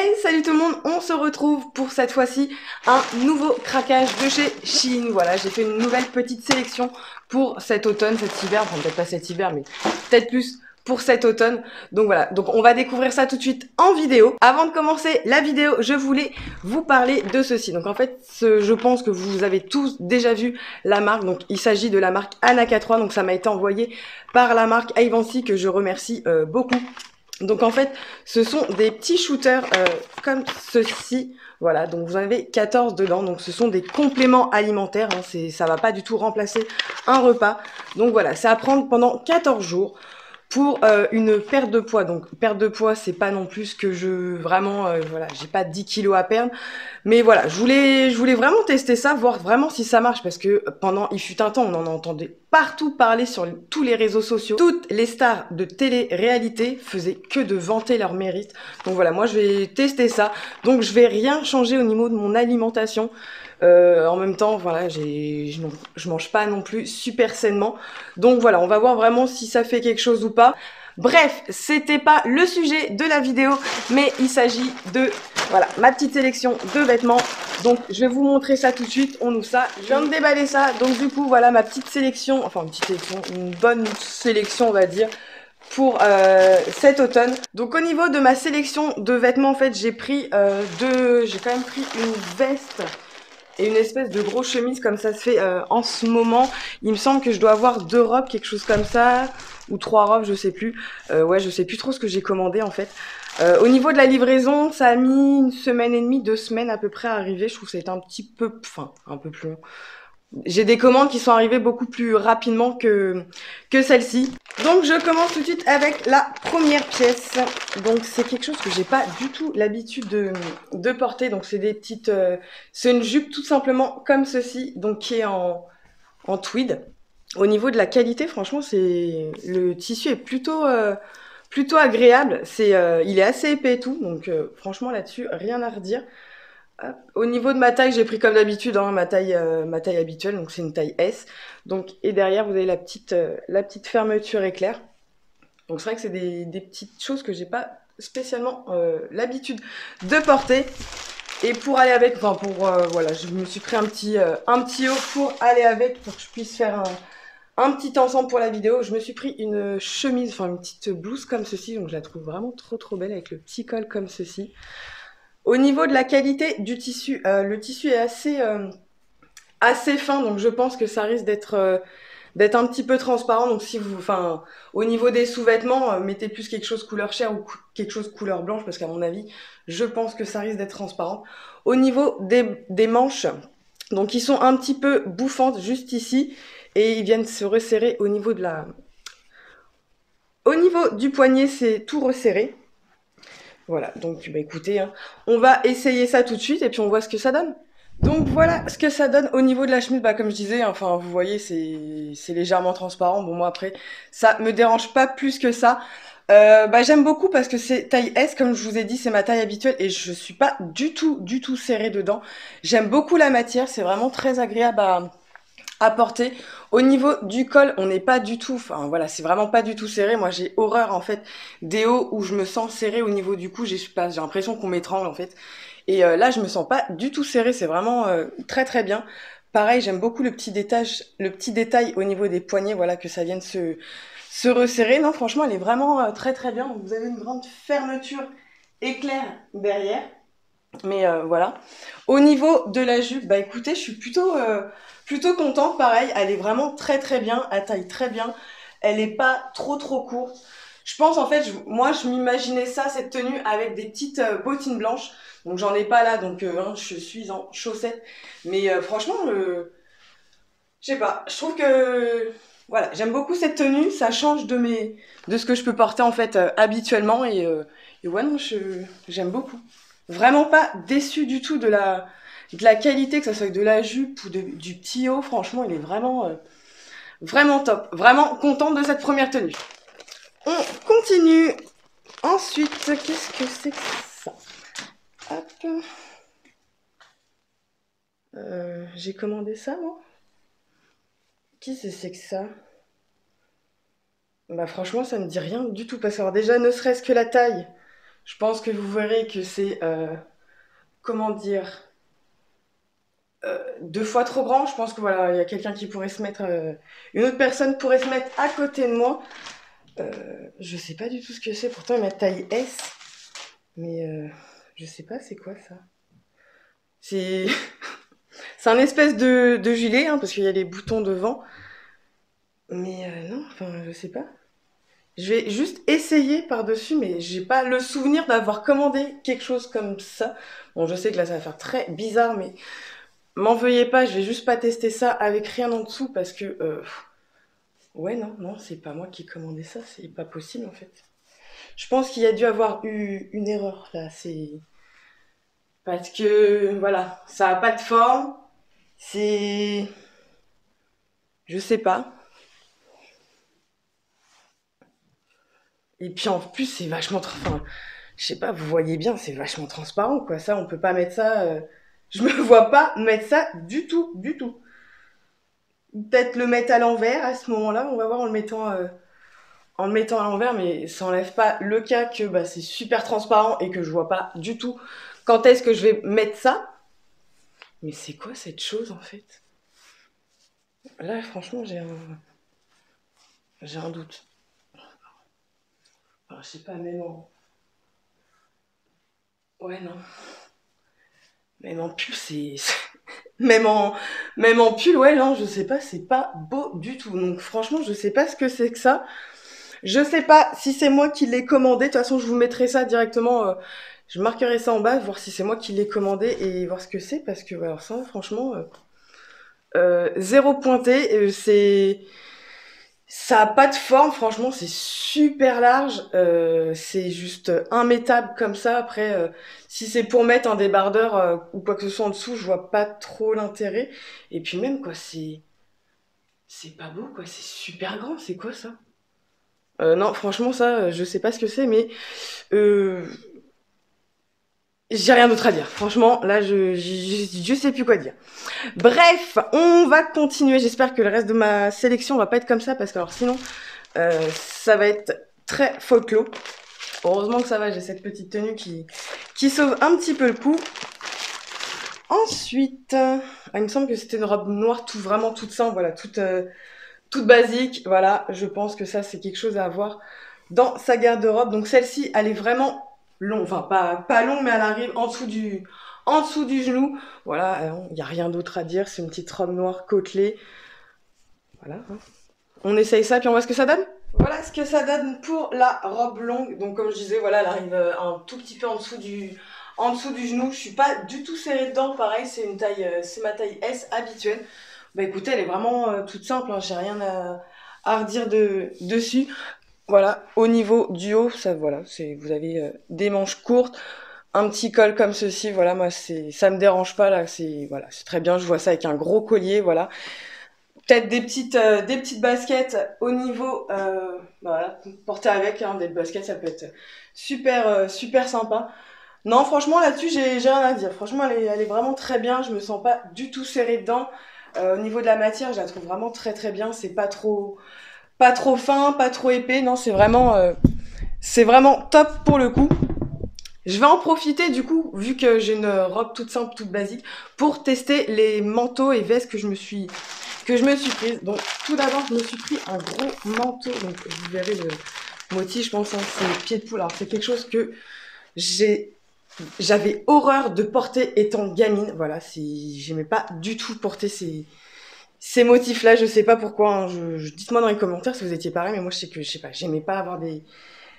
Hey, salut tout le monde, on se retrouve pour cette fois-ci un nouveau craquage de chez Shein. Voilà, j'ai fait une nouvelle petite sélection pour cet automne, cet hiver, enfin peut-être pas cet hiver, mais peut-être plus pour cet automne. Donc voilà, donc on va découvrir ça tout de suite en vidéo. Avant de commencer la vidéo, je voulais vous parler de ceci. Donc en fait, je pense que vous avez tous déjà vu la marque. Donc il s'agit de la marque Anaka 3, donc ça m'a été envoyé par la marque Ivancy que je remercie beaucoup. Donc en fait, ce sont des petits shooters comme ceci. Voilà, donc vous en avez 14 dedans. Donc ce sont des compléments alimentaires. Hein, ça va pas du tout remplacer un repas. Donc voilà, c'est à prendre pendant 14 jours pour une perte de poids. Donc perte de poids, c'est pas non plus que je vraiment voilà, j'ai pas 10 kilos à perdre. Mais voilà, je voulais vraiment tester ça, voir vraiment si ça marche, parce que pendant, il fut un temps, on en entendait partout parler sur tous les réseaux sociaux. Toutes les stars de télé-réalité faisaient que de vanter leur mérite. Donc voilà, moi je vais tester ça. Donc je vais rien changer au niveau de mon alimentation. En même temps, voilà, je mange pas non plus super sainement. Donc voilà, on va voir vraiment si ça fait quelque chose ou pas. Bref, c'était pas le sujet de la vidéo, mais il s'agit de, voilà, ma petite sélection de vêtements. Donc, je vais vous montrer ça tout de suite. On ouvre ça. Je viens de déballer ça. Donc, du coup, voilà ma petite sélection. Enfin, une petite sélection, une bonne sélection, on va dire, pour cet automne. Donc, au niveau de ma sélection de vêtements, en fait, j'ai quand même pris une veste et une espèce de gros chemise comme ça se fait en ce moment. Il me semble que je dois avoir 2 robes, quelque chose comme ça, ou 3 robes, je sais plus. Ouais, je sais plus trop ce que j'ai commandé en fait. Au niveau de la livraison, ça a mis 1 semaine et demie, 2 semaines à peu près à arriver. Je trouve que ça a été un petit peu, enfin, un peu plus long. J'ai des commandes qui sont arrivées beaucoup plus rapidement que celle-ci. Donc je commence tout de suite avec la première pièce. Donc c'est quelque chose que j'ai pas du tout l'habitude de porter. Donc c'est des petites, c'est une jupe tout simplement comme ceci, donc qui est en tweed. Au niveau de la qualité, franchement, le tissu est plutôt agréable. Il est assez épais et tout, donc franchement là-dessus rien à redire. Hop. Au niveau de ma taille, j'ai pris comme d'habitude hein, ma taille habituelle, donc c'est une taille S. Donc et derrière vous avez la petite fermeture éclair. Donc c'est vrai que c'est des petites choses que j'ai pas spécialement l'habitude de porter. Et pour aller avec, enfin pour voilà, je me suis pris un petit haut pour aller avec, pour que je puisse faire un petit ensemble pour la vidéo. Je me suis pris une chemise, enfin une petite blouse comme ceci, donc je la trouve vraiment trop belle avec le petit col comme ceci. Au niveau de la qualité du tissu, le tissu est assez fin, donc je pense que ça risque d'être un petit peu transparent. Donc si vous, enfin, au niveau des sous-vêtements, mettez plus quelque chose couleur chair ou quelque chose couleur blanche, parce qu'à mon avis, je pense que ça risque d'être transparent. Au niveau des manches, donc ils sont un petit peu bouffantes juste ici, et ils viennent se resserrer au niveau au niveau du poignet, c'est tout resserré. Voilà, donc bah écoutez, hein, on va essayer ça tout de suite et puis on voit ce que ça donne. Donc voilà ce que ça donne au niveau de la chemise, bah comme je disais, enfin vous voyez c'est légèrement transparent. Bon moi après ça me dérange pas plus que ça. Bah j'aime beaucoup parce que c'est taille S comme je vous ai dit, c'est ma taille habituelle et je suis pas du tout serrée dedans. J'aime beaucoup la matière, c'est vraiment très agréable à porter. Au niveau du col, on n'est pas du tout, enfin voilà, c'est vraiment pas du tout serré. Moi j'ai horreur en fait des hauts où je me sens serré au niveau du cou, j'ai l'impression qu'on m'étrangle en fait. Et là je me sens pas du tout serré, c'est vraiment très bien. Pareil, j'aime beaucoup le petit détail au niveau des poignets, voilà, que ça vienne se resserrer. Non, franchement, elle est vraiment très bien. Vous avez une grande fermeture éclair derrière. Mais voilà. Au niveau de la jupe, bah écoutez, je suis plutôt contente. Pareil, elle est vraiment très bien, elle taille très bien. Elle est pas trop courte. Je pense en fait, moi je m'imaginais ça, cette tenue avec des petites bottines blanches. Donc j'en ai pas là, donc hein, je suis en chaussettes. Mais franchement, je sais pas, je trouve que voilà, j'aime beaucoup cette tenue. Ça change de ce que je peux porter en fait habituellement et ouais non, j'aime beaucoup. Vraiment pas déçue du tout de la qualité, que ça soit de la jupe ou du petit haut. Franchement, il est vraiment top. Vraiment contente de cette première tenue. On continue. Ensuite, qu'est-ce que c'est que ça? Hop. J'ai commandé ça, moi? Qu'est-ce que c'est que ça? Bah franchement, ça me dit rien du tout. Parce que alors déjà, ne serait-ce que la taille. Je pense que vous verrez que c'est, comment dire, 2 fois trop grand. Je pense que voilà, il y a quelqu'un qui pourrait se mettre, une autre personne pourrait se mettre à côté de moi. Je sais pas du tout ce que c'est, pourtant il m'a taille S, mais je sais pas c'est quoi ça. C'est c'est un espèce de gilet, hein, parce qu'il y a les boutons devant, mais non, enfin je sais pas. Je vais juste essayer par-dessus, mais j'ai pas le souvenir d'avoir commandé quelque chose comme ça. Bon, je sais que là ça va faire très bizarre, mais m'en veuillez pas, je vais juste pas tester ça avec rien en dessous parce que ouais non, non, c'est pas moi qui ai commandé ça, c'est pas possible en fait. Je pense qu'il y a dû avoir eu une erreur là, c'est parce que voilà, ça a pas de forme, c'est je sais pas. Et puis en plus c'est vachement enfin, je sais pas, vous voyez bien, c'est vachement transparent quoi. Ça on peut pas mettre ça je me vois pas mettre ça du tout, du tout. Peut-être le mettre à l'envers à ce moment-là, on va voir en le mettant à l'envers, mais ça enlève pas le cas que bah, c'est super transparent et que je vois pas du tout quand est-ce que je vais mettre ça. Mais c'est quoi cette chose en fait? Là, franchement, j'ai un doute. Alors, je sais pas, même en. Ouais, non. Même en pull, Même en, même en pull, ouais, non, je sais pas, c'est pas beau du tout. Donc, franchement, je sais pas ce que c'est que ça. Je sais pas si c'est moi qui l'ai commandé. De toute façon, je vous mettrai ça directement. Je marquerai ça en bas, voir si c'est moi qui l'ai commandé et voir ce que c'est. Parce que, alors ça, franchement, zéro pointé. Ça a pas de forme, franchement, c'est super large. C'est juste immettable comme ça. Après, si c'est pour mettre un débardeur ou quoi que ce soit en dessous, je vois pas trop l'intérêt. Et puis même, quoi, c'est pas beau, quoi. C'est super grand. C'est quoi ça? Non, franchement, ça, je sais pas ce que c'est, mais euh, j'ai rien d'autre à dire. Franchement, là, je sais plus quoi dire. Bref, on va continuer. J'espère que le reste de ma sélection va pas être comme ça, parce que alors sinon, ça va être très folklore. Heureusement que ça va, j'ai cette petite tenue qui sauve un petit peu le coup. Ensuite, il me semble que c'était une robe noire vraiment toute simple, voilà, toute basique. Voilà, je pense que ça, c'est quelque chose à avoir dans sa garde-robe. Donc celle-ci, elle est vraiment longue, enfin pas longue, mais elle arrive en dessous du genou. Voilà, il n'y a rien d'autre à dire. C'est une petite robe noire côtelée. Voilà, hein. On essaye ça, puis on voit ce que ça donne. Voilà ce que ça donne pour la robe longue. Donc comme je disais, voilà, elle arrive un tout petit peu en dessous du genou. Je suis pas du tout serrée dedans. Pareil, c'est ma taille S habituelle. Bah écoutez, elle est vraiment toute simple, hein, j'ai rien à redire dessus. Voilà, au niveau du haut, ça voilà, vous avez des manches courtes, un petit col comme ceci, voilà, moi ça me dérange pas là, c'est très bien, je vois ça avec un gros collier, voilà. Peut-être des petites baskets au niveau voilà, porter avec hein, des baskets, ça peut être super sympa. Non, franchement, là-dessus, j'ai rien à dire. Franchement, elle est vraiment très bien. Je me sens pas du tout serrée dedans. Au niveau de la matière, je la trouve vraiment très bien. C'est pas trop fin, pas trop épais. Non, c'est vraiment top pour le coup. Je vais en profiter du coup, vu que j'ai une robe toute simple, toute basique, pour tester les manteaux et vestes que je me suis prise. Donc, tout d'abord, je me suis pris un gros manteau. Donc, vous verrez le motif, je pense, hein, c'est pied de poule. Alors, c'est quelque chose que j'avais horreur de porter étant gamine. Voilà, j'aimais pas du tout porter ces motifs-là. Je sais pas pourquoi, hein. Dites-moi dans les commentaires si vous étiez pareil, mais moi, je sais pas, j'aimais pas avoir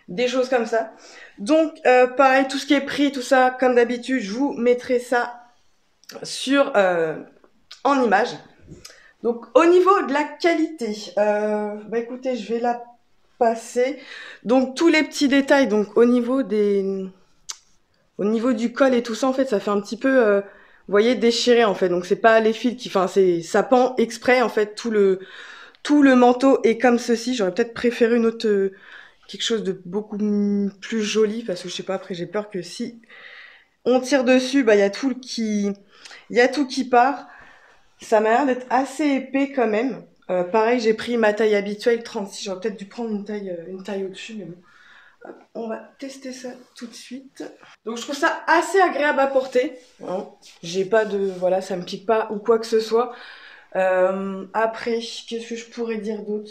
des choses comme ça. Donc, pareil, tout ce qui est prix, tout ça, comme d'habitude, je vous mettrai ça sur en image. Donc, au niveau de la qualité, bah écoutez, je vais la passer. Donc, tous les petits détails, donc au niveau du col et tout ça, en fait, ça fait un petit peu, vous voyez, déchiré en fait. Donc, c'est pas les fils enfin, ça pend exprès en fait. Tout le manteau est comme ceci. J'aurais peut-être préféré une autre, quelque chose de beaucoup plus joli parce que je sais pas. Après, j'ai peur que si on tire dessus, bah, il y a tout qui part. Ça m'a l'air d'être assez épais quand même. Pareil, j'ai pris ma taille habituelle, 36. J'aurais peut-être dû prendre une taille au-dessus, mais bon. On va tester ça tout de suite. Donc je trouve ça assez agréable à porter. Hein. J'ai pas de... Voilà, ça me pique pas ou quoi que ce soit. Après, qu'est-ce que je pourrais dire d'autre?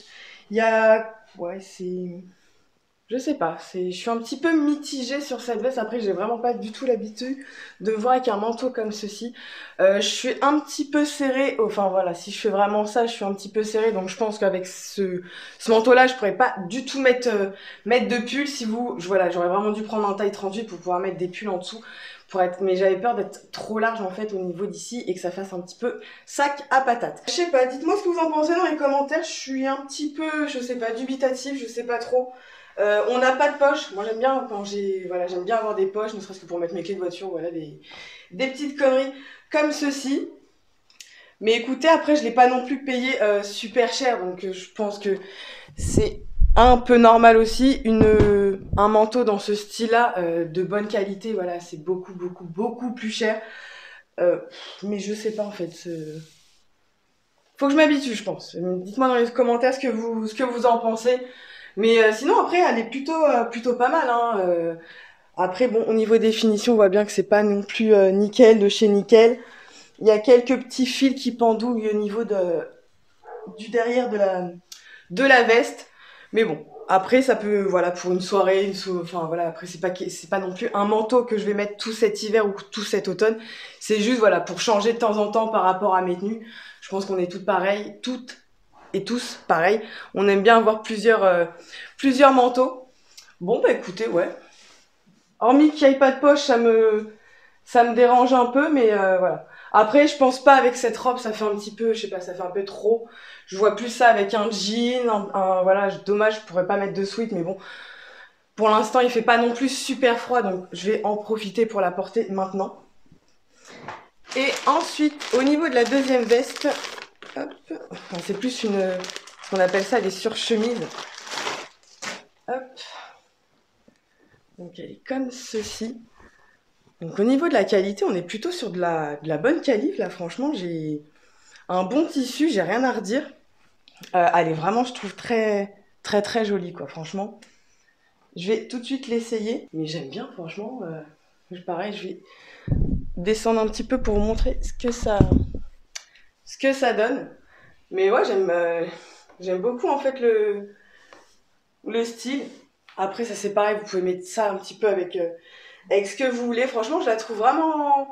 Il y a... Ouais, c'est... Je sais pas, je suis un petit peu mitigée sur cette veste. Après, j'ai vraiment pas du tout l'habitude de me voir avec un manteau comme ceci. Je suis un petit peu serrée. Enfin voilà, si je fais vraiment ça, je suis un petit peu serrée. Donc je pense qu'avec ce manteau-là, je pourrais pas du tout mettre de pull. Si vous, voilà, j'aurais vraiment dû prendre un taille 38 pour pouvoir mettre des pulls en dessous. Mais j'avais peur d'être trop large en fait au niveau d'ici et que ça fasse un petit peu sac à patate. Je sais pas, dites-moi ce que vous en pensez dans les commentaires. Je suis un petit peu, je sais pas, dubitative, je sais pas trop. On n'a pas de poche. Moi j'aime bien voilà, j'aime bien avoir des poches, ne serait-ce que pour mettre mes clés de voiture, voilà, des petites conneries comme ceci. Mais écoutez, après je l'ai pas non plus payé super cher, donc je pense que c'est un peu normal aussi. Un manteau dans ce style-là, de bonne qualité, voilà, c'est beaucoup plus cher. Mais je sais pas en fait. Faut que je m'habitue, je pense. Dites-moi dans les commentaires ce que vous en pensez. Mais sinon après elle est plutôt pas mal. Hein. Après bon au niveau définition on voit bien que c'est pas non plus nickel de chez nickel. Il y a quelques petits fils qui pendouillent au niveau du derrière de la veste. Mais bon après ça peut voilà pour une soirée, enfin voilà après c'est pas non plus un manteau que je vais mettre tout cet hiver ou tout cet automne. C'est juste voilà pour changer de temps en temps par rapport à mes tenues. Je pense qu'on est toutes pareilles, toutes et tous pareil. On aime bien avoir plusieurs manteaux. Bon bah écoutez, ouais. Hormis qu'il n'y ait pas de poche, ça me dérange un peu, mais voilà. Après, je pense pas avec cette robe, ça fait un petit peu, je sais pas, ça fait un peu trop. Je vois plus ça avec un jean, voilà, dommage, je pourrais pas mettre de sweat, mais bon. Pour l'instant, il fait pas non plus super froid, donc je vais en profiter pour la porter maintenant. Et ensuite, au niveau de la deuxième veste, hop, enfin, c'est plus ce qu'on appelle ça des surchemises. Hop. Donc elle est comme ceci. Donc au niveau de la qualité, on est plutôt sur de la bonne qualif là. Franchement, j'ai un bon tissu, j'ai rien à redire. Elle est vraiment, je trouve, très jolie quoi. Franchement, je vais tout de suite l'essayer. Mais j'aime bien, franchement. Pareil, je vais descendre un petit peu pour vous montrer ce que ça donne. Mais ouais, j'aime beaucoup en fait le style. Après, ça c'est pareil, vous pouvez mettre ça un petit peu avec ce que vous voulez. Franchement, je la trouve vraiment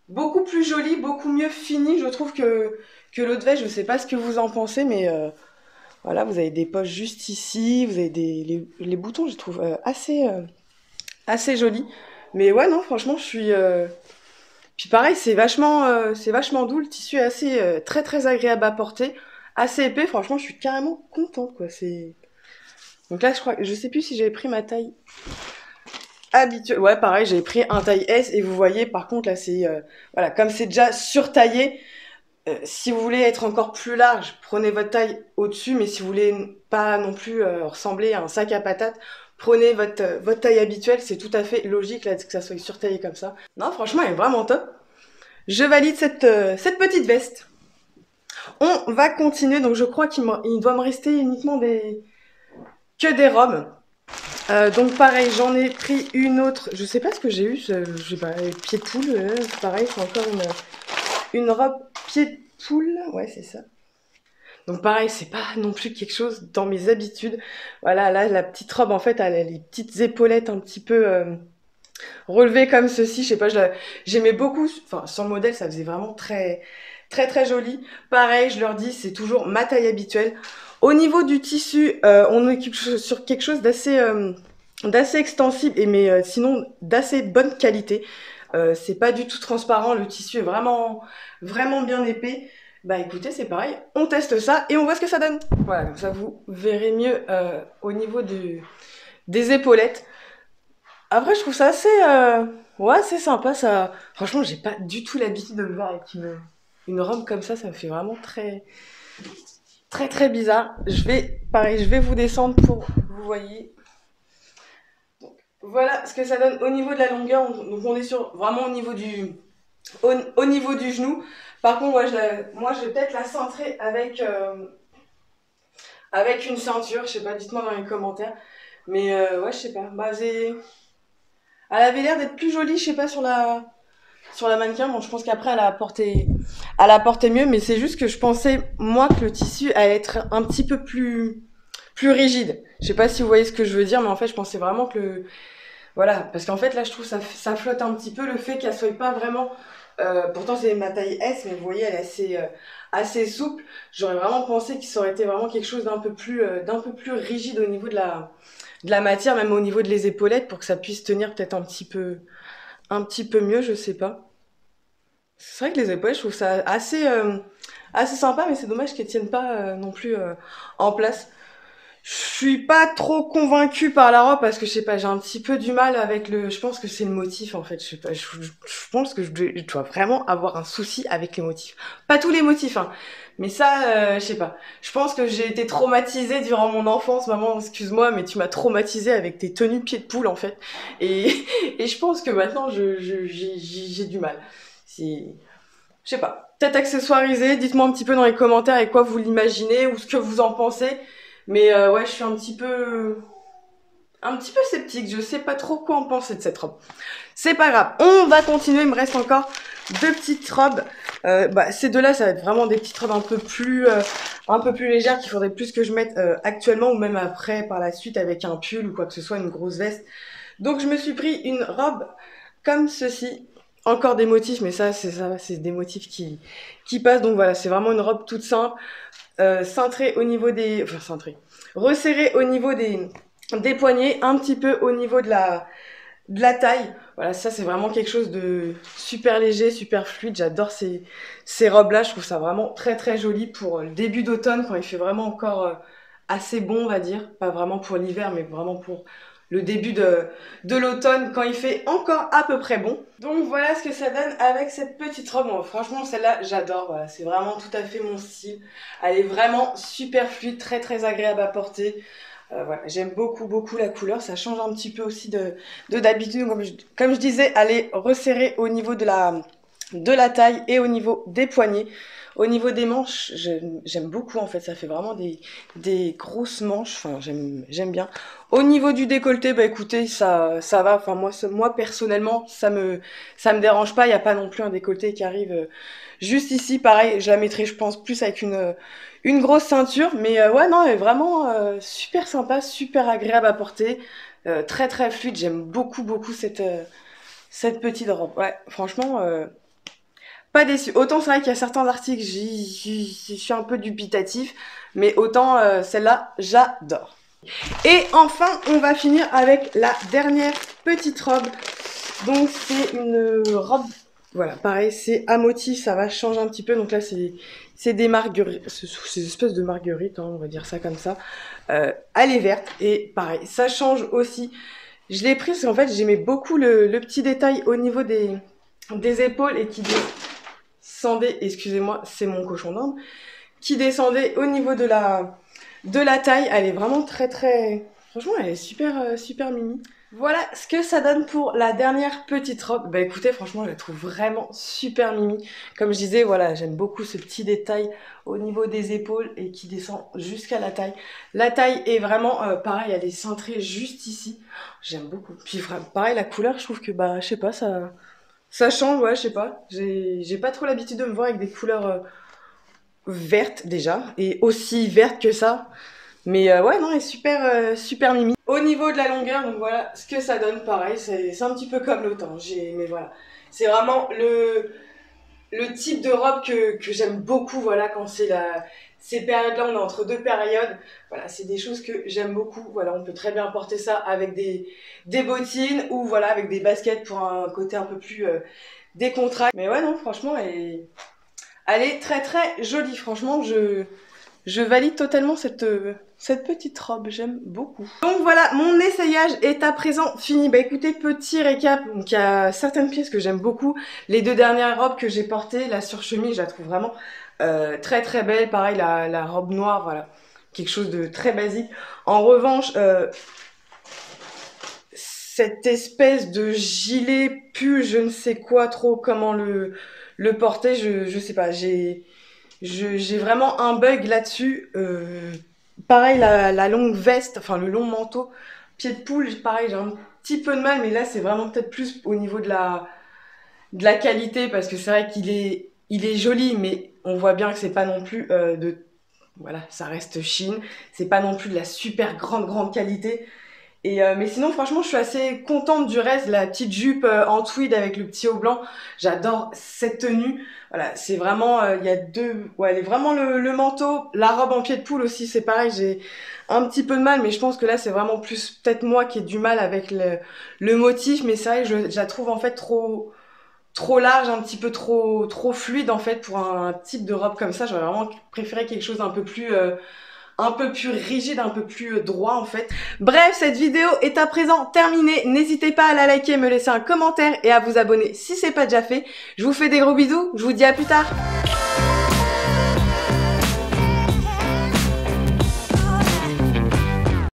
beaucoup plus jolie, beaucoup mieux finie, je trouve, que l'autre veste. Je sais pas ce que vous en pensez, mais voilà, vous avez des poches juste ici, vous avez les boutons, je trouve assez jolis. Mais ouais, non, franchement, je suis... Puis pareil, c'est vachement doux, le tissu est assez très agréable à porter, assez épais, franchement, je suis carrément contente, quoi. Donc là, je sais plus si j'avais pris ma taille habituelle. Ouais, pareil, j'avais pris un taille S et vous voyez, par contre, là, c'est voilà, comme c'est déjà surtaillé. Si vous voulez être encore plus large, prenez votre taille au-dessus, mais si vous voulez pas non plus ressembler à un sac à patates, prenez votre taille habituelle. C'est tout à fait logique là que ça soit surtaillé comme ça. Non, franchement, elle est vraiment top. Je valide cette petite veste. On va continuer. Donc je crois qu'il doit me rester uniquement que des robes. Donc pareil, j'en ai pris une autre. Je sais pas ce que j'ai eu. Je sais pas, pied de poule. Pareil, c'est encore une robe pied de poule. Ouais, c'est ça. Donc pareil, c'est pas non plus quelque chose dans mes habitudes. Voilà, là, la petite robe, en fait, elle a les petites épaulettes un petit peu relevées comme ceci. Je sais pas, j'aimais beaucoup. Enfin, sur le modèle, ça faisait vraiment très joli. Pareil, je leur dis, c'est toujours ma taille habituelle. Au niveau du tissu, on est sur quelque chose d'assez extensible, mais sinon d'assez bonne qualité. C'est pas du tout transparent, le tissu est vraiment bien épais. Bah écoutez, c'est pareil, on teste ça et on voit ce que ça donne. Voilà, comme ça vous verrez mieux au niveau des épaulettes. Après, je trouve ça assez sympa. Ça, franchement, j'ai pas du tout l'habitude de me voir avec une robe comme ça me fait vraiment très bizarre. Pareil, je vais vous descendre pour que vous voyez. Donc, voilà ce que ça donne au niveau de la longueur. Donc on est vraiment au niveau du genou. Par contre, moi je vais peut-être la centrer avec une ceinture. Je sais pas, dites-moi dans les commentaires. Mais ouais, je sais pas. Bah, elle avait l'air d'être plus jolie, je sais pas, sur la mannequin. Bon, je pense qu'après, elle a porté mieux, mais c'est juste que je pensais, moi, que le tissu allait être un petit peu plus rigide. Je sais pas si vous voyez ce que je veux dire, mais en fait, je pensais vraiment que voilà, parce qu'en fait, là, je trouve ça flotte un petit peu le fait qu'elle soit pas vraiment. Pourtant, c'est ma taille S, mais vous voyez, elle est assez souple. J'aurais vraiment pensé que ça aurait été vraiment quelque chose d'un peu plus rigide au niveau de la matière, même au niveau de les épaulettes, pour que ça puisse tenir peut-être un petit peu mieux, je sais pas. C'est vrai que les épaulettes, je trouve ça assez sympa, mais c'est dommage qu'elles tiennent pas non plus en place. Je suis pas trop convaincue par la robe parce que je sais pas, j'ai un petit peu du mal avec je pense que c'est le motif en fait. Je sais pas, je pense que je dois vraiment avoir un souci avec les motifs. Pas tous les motifs, hein, mais ça, je sais pas. Je pense que j'ai été traumatisée durant mon enfance, maman. Excuse-moi, mais tu m'as traumatisée avec tes tenues pieds de poule en fait. Et et je pense que maintenant j'ai du mal. C'est je sais pas. Peut-être accessoirisé, dites-moi un petit peu dans les commentaires avec quoi vous l'imaginez ou ce que vous en pensez. Mais ouais, je suis un petit peu sceptique. Je sais pas trop quoi en penser de cette robe. C'est pas grave. On va continuer. Il me reste encore deux petites robes. Bah, ces deux-là, ça va être vraiment des petites robes un peu plus légères qu'il faudrait plus que je mette actuellement ou même après, par la suite, avec un pull ou quoi que ce soit, une grosse veste. Donc, je me suis pris une robe comme ceci. Encore des motifs, mais ça, c'est des motifs qui passent. Donc voilà, c'est vraiment une robe toute simple, cintrée au niveau enfin cintrée, resserrée au niveau des poignets, un petit peu au niveau de la taille. Voilà, ça c'est vraiment quelque chose de super léger, super fluide. J'adore ces robes-là. Je trouve ça vraiment très très joli pour le début d'automne quand il fait vraiment encore assez bon, on va dire. Pas vraiment pour l'hiver, mais vraiment pour le début de l'automne quand il fait encore à peu près bon. Donc voilà ce que ça donne avec cette petite robe. Bon, franchement, celle-là, j'adore. Voilà, c'est vraiment tout à fait mon style. Elle est vraiment super fluide, très très agréable à porter. Voilà, j'aime beaucoup beaucoup la couleur, ça change un petit peu aussi de d'habitude. Comme je disais, elle est resserrée au niveau de la taille et au niveau des poignets. Au niveau des manches, j'aime beaucoup en fait, ça fait vraiment des grosses manches, enfin j'aime bien. Au niveau du décolleté, bah écoutez, ça va, enfin moi personnellement, ça me dérange pas, il n'y a pas non plus un décolleté qui arrive juste ici, pareil, je la mettrai je pense plus avec une grosse ceinture, mais ouais non, elle est vraiment super sympa, super agréable à porter, très très fluide, j'aime beaucoup beaucoup cette petite robe. Ouais, franchement, pas déçu. Autant c'est vrai qu'il y a certains articles, je suis un peu dubitatif, mais autant celle-là, j'adore. Et enfin, on va finir avec la dernière petite robe. Donc c'est une robe, voilà, pareil, c'est à motif, ça va changer un petit peu. Donc là, c'est des marguerites, c'est des espèces de marguerites, hein, on va dire ça comme ça. Elle est verte et pareil, ça change aussi. Je l'ai prise parce qu'en fait, j'aimais beaucoup le petit détail au niveau des épaules et qui descendait, excusez-moi, c'est mon cochon d'Inde, qui descendait au niveau de la taille. Elle est vraiment très très... Franchement, elle est super, super mimi. Voilà ce que ça donne pour la dernière petite robe. Bah écoutez, franchement, je la trouve vraiment super mimi. Comme je disais, voilà, j'aime beaucoup ce petit détail au niveau des épaules et qui descend jusqu'à la taille. La taille est vraiment, pareil, elle est cintrée juste ici. J'aime beaucoup. Puis pareil, la couleur, je trouve que, bah, je sais pas, ça change, ouais, je sais pas. J'ai pas trop l'habitude de me voir avec des couleurs vertes déjà, et aussi vertes que ça. Mais ouais, non, elle est super, super mimi. Au niveau de la longueur, donc voilà ce que ça donne, pareil, c'est un petit peu comme l'autre, hein. Mais voilà, c'est vraiment le type de robe que j'aime beaucoup, voilà, quand c'est ces périodes-là, on est entre deux périodes, voilà, c'est des choses que j'aime beaucoup, voilà, on peut très bien porter ça avec des bottines, ou voilà, avec des baskets pour un côté un peu plus décontracté. Mais ouais, non, franchement, elle est très très jolie, franchement, je valide totalement cette petite robe, j'aime beaucoup. Donc voilà, mon essayage est à présent fini. Bah écoutez, petit récap, donc il y a certaines pièces que j'aime beaucoup. Les deux dernières robes que j'ai portées, la surchemise, je la trouve vraiment très très belle. Pareil, la robe noire, voilà, quelque chose de très basique. En revanche, cette espèce de gilet pull, je ne sais quoi trop comment le porter, je sais pas, j'ai vraiment un bug là-dessus. Pareil, la longue veste, enfin le long manteau, pied de poule, pareil, j'ai un petit peu de mal, mais là c'est vraiment peut-être plus au niveau de la qualité, parce que c'est vrai il est joli, mais on voit bien que c'est pas non plus voilà, ça reste Shein, c'est pas non plus de la super grande qualité. Mais sinon, franchement, je suis assez contente du reste. La petite jupe en tweed avec le petit haut blanc, j'adore cette tenue. Voilà, c'est vraiment, il y a deux, ouais, elle est vraiment le manteau, la robe en pied de poule aussi, c'est pareil. J'ai un petit peu de mal, mais je pense que là, c'est vraiment plus peut-être moi qui ai du mal avec le motif. Mais c'est vrai, je la trouve en fait trop large, un petit peu trop fluide en fait pour un type de robe comme ça. J'aurais vraiment préféré quelque chose un peu plus rigide, un peu plus droit en fait. Bref, cette vidéo est à présent terminée. N'hésitez pas à la liker, me laisser un commentaire et à vous abonner si c'est pas déjà fait. Je vous fais des gros bisous, je vous dis à plus tard.